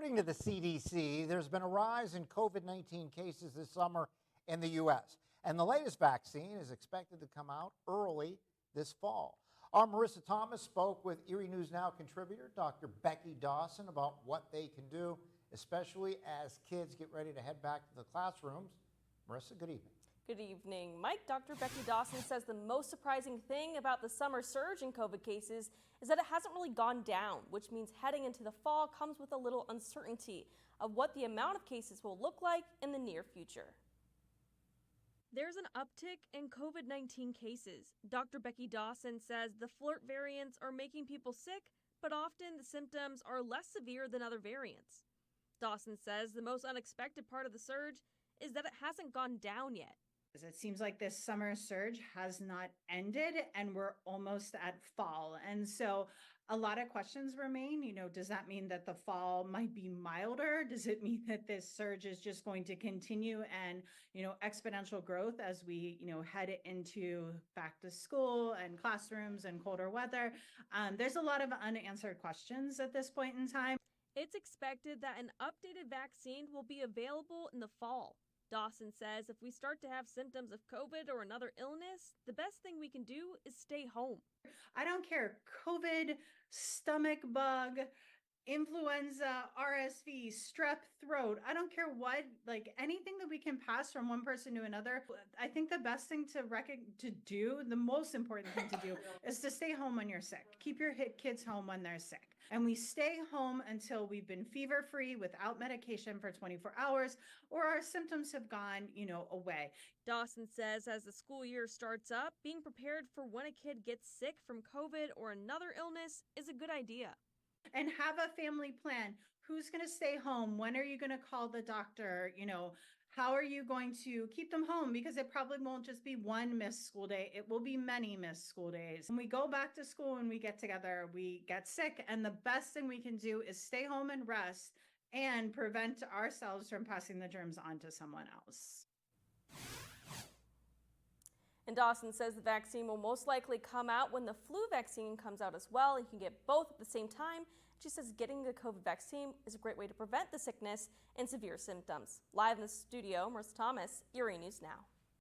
According to the CDC, there's been a rise in COVID-19 cases this summer in the U.S., and the latest vaccine is expected to come out early this fall. Our Marissa Thomas spoke with Erie News Now contributor Dr. Becky Dawson about what they can do, especially as kids get ready to head back to the classrooms. Marissa, good evening. Good evening, Mike. Dr. Becky Dawson says the most surprising thing about the summer surge in COVID cases is that it hasn't really gone down, which means heading into the fall comes with a little uncertainty of what the amount of cases will look like in the near future. There's an uptick in COVID-19 cases. Dr. Becky Dawson says the flirt variants are making people sick, but often the symptoms are less severe than other variants. Dawson says the most unexpected part of the surge is that it hasn't gone down yet. It seems like this summer surge has not ended and we're almost at fall. And so a lot of questions remain. Does that mean that the fall might be milder? Does it mean that this surge is just going to continue and, exponential growth as we, head into back to school and classrooms and colder weather? There's a lot of unanswered questions at this point in time. It's expected that an updated vaccine will be available in the fall. Dawson says if we start to have symptoms of COVID or another illness, the best thing we can do is stay home. I don't care, COVID, stomach bug, influenza, RSV, strep throat. I don't care what, anything that we can pass from one person to another. I think the best thing to do, the most important thing to do is to stay home when you're sick. Keep your kids home when they're sick. And we stay home until we've been fever-free without medication for 24 hours or our symptoms have gone, away. Dawson says as the school year starts up, being prepared for when a kid gets sick from COVID or another illness is a good idea. And have a family plan. Who's going to stay home? When are you going to call the doctor? How are you going to keep them home? Because it probably won't just be one missed school day. It will be many missed school days. When we go back to school and we get together, we get sick. And the best thing we can do is stay home and rest and prevent ourselves from passing the germs on to someone else. And Dawson says the vaccine will most likely come out when the flu vaccine comes out as well. You can get both at the same time. She says getting the COVID vaccine is a great way to prevent the sickness and severe symptoms. Live in the studio, Marissa Thomas, Erie News Now.